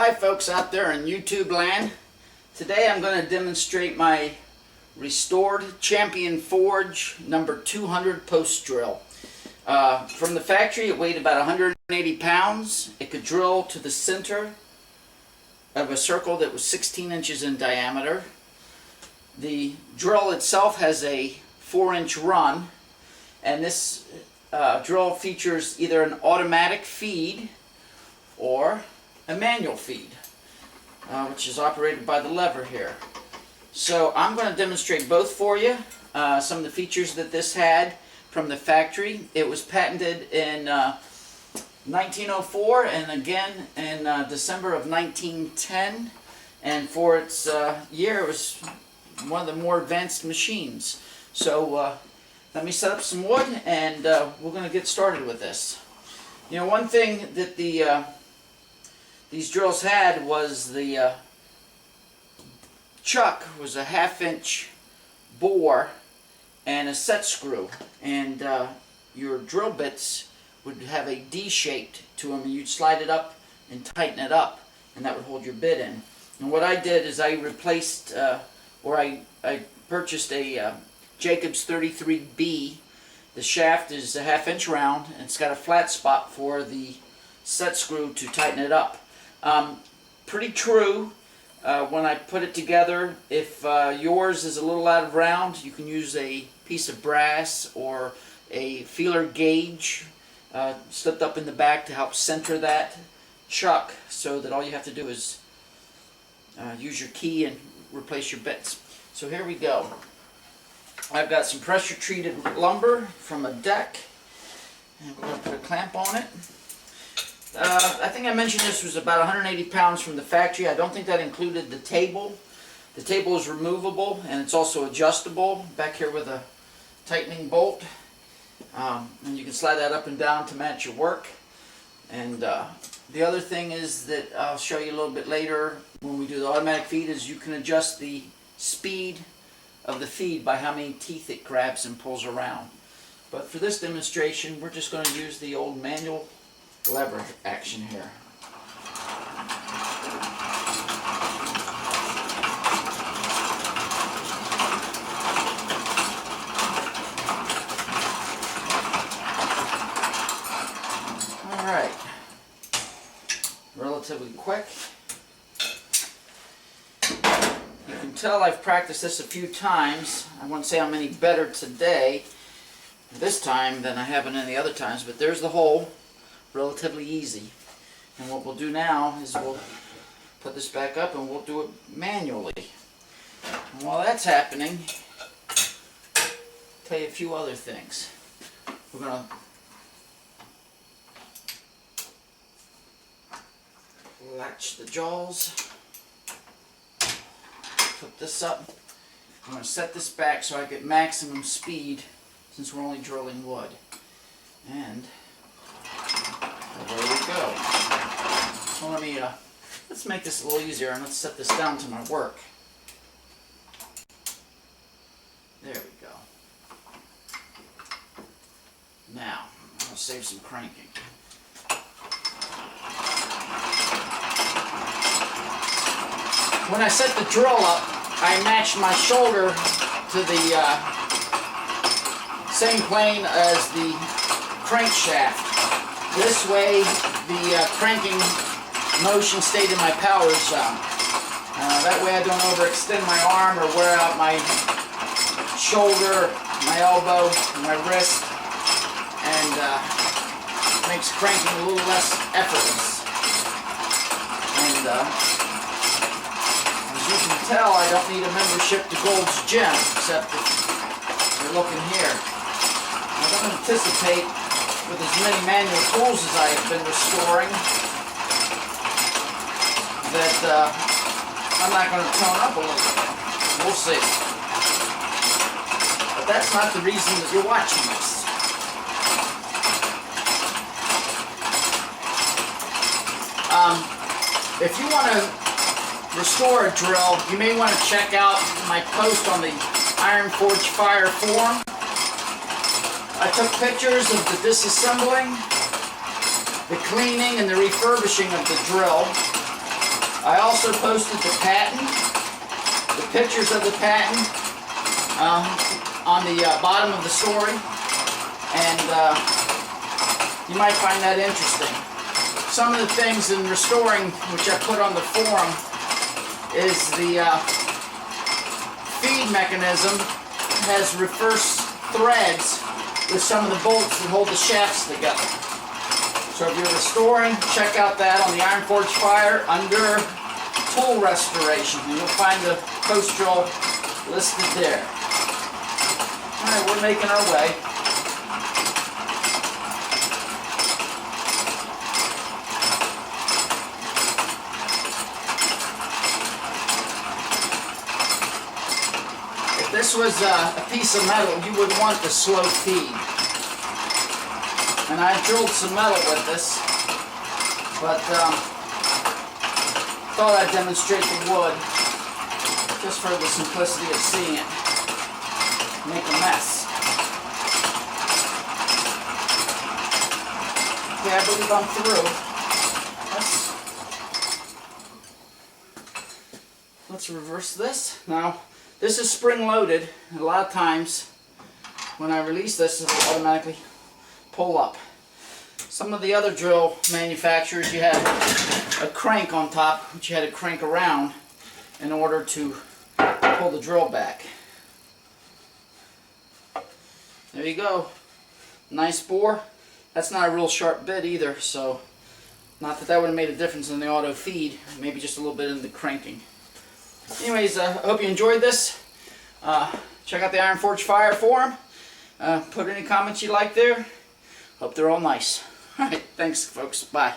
Hi folks out there in YouTube land. Today I'm going to demonstrate my restored Champion Forge number 200 post drill. From the factory it weighed about 180 pounds. It could drill to the center of a circle that was 16 inches in diameter. The drill itself has a 4-inch run, and this drill features either an automatic feed or a manual feed, which is operated by the lever here. So I'm going to demonstrate both for you. Some of the features that this had from the factory. It was patented in 1904 and again in December of 1910, and for its year it was one of the more advanced machines. So let me set up some wood and we're going to get started with this. You know, one thing that these drills had was the chuck was a 1/2 inch bore and a set screw, and your drill bits would have a D shaped to them, and you'd slide it up and tighten it up, and that would hold your bit in. And what I did is I replaced, I purchased a Jacobs 33B. The shaft is a 1/2 inch round, and it's got a flat spot for the set screw to tighten it up. Pretty true when I put it together. If yours is a little out of round, you can use a piece of brass or a feeler gauge slipped up in the back to help center that chuck, so that all you have to do is use your key and replace your bits. So here we go. I've got some pressure treated lumber from a deck, and we're going to put a clamp on it. I think I mentioned this was about 180 pounds from the factory. I don't think that included the table. The table is removable, and it's also adjustable back here with a tightening bolt. And you can slide that up and down to match your work. And the other thing is that I'll show you a little bit later when we do the automatic feed is you can adjust the speed of the feed by how many teeth it grabs and pulls around. But for this demonstration, we're just going to use the old manual lever action here. Alright, relatively quick. You can tell I've practiced this a few times. I won't say I'm any better today, this time, than I have in any other times, but there's the hole. Relatively easy. And what we'll do now is we'll put this back up and we'll do it manually. And while that's happening, I'll tell you a few other things. We're going to latch the jaws, put this up. I'm going to set this back so I get maximum speed since we're only drilling wood. And there we go. So let's make this a little easier, and let's set this down to my work. There we go. Now, I'm going to save some cranking. When I set the drill up, I matched my shoulder to the same plane as the crankshaft. This way, the cranking motion stayed in my power zone. That way I don't overextend my arm or wear out my shoulder, my elbow, my wrist, and makes cranking a little less effortless. And as you can tell, I don't need a membership to Gold's Gym, except if you're looking here. I don't anticipate, with as many manual tools as I have been restoring, that I'm not going to tone up a little bit. We'll see. But that's not the reason that you're watching this. If you want to restore a drill, you may want to check out my post on the Iron Forge Fire forum. I took pictures of the disassembling, the cleaning, and the refurbishing of the drill. I also posted the patent, the pictures of the patent on the bottom of the story, and you might find that interesting. Some of the things in restoring, which I put on the forum, is the feed mechanism has reverse threads with some of the bolts that hold the shafts together. So if you're restoring, check out that on the Iron Forge Fire under tool restoration, and you'll find the post drill listed there. Alright, we're making our way. If this was a piece of metal, you would want the slow feed. And I drilled some metal with this, but thought I'd demonstrate the wood just for the simplicity of seeing it make a mess. Okay, I believe I'm through. Let's reverse this. Now, this is spring loaded. A lot of times when I release this, it will automatically pull up. Some of the other drill manufacturers, you had a crank on top, which you had to crank around in order to pull the drill back. There you go. Nice bore. That's not a real sharp bit either, so not that would have made a difference in the auto feed, maybe just a little bit in the cranking. Anyways, I hope you enjoyed this. Check out the Iron Forge Fire forum. Put any comments you like there. Hope they're all nice. Alright, thanks folks. Bye.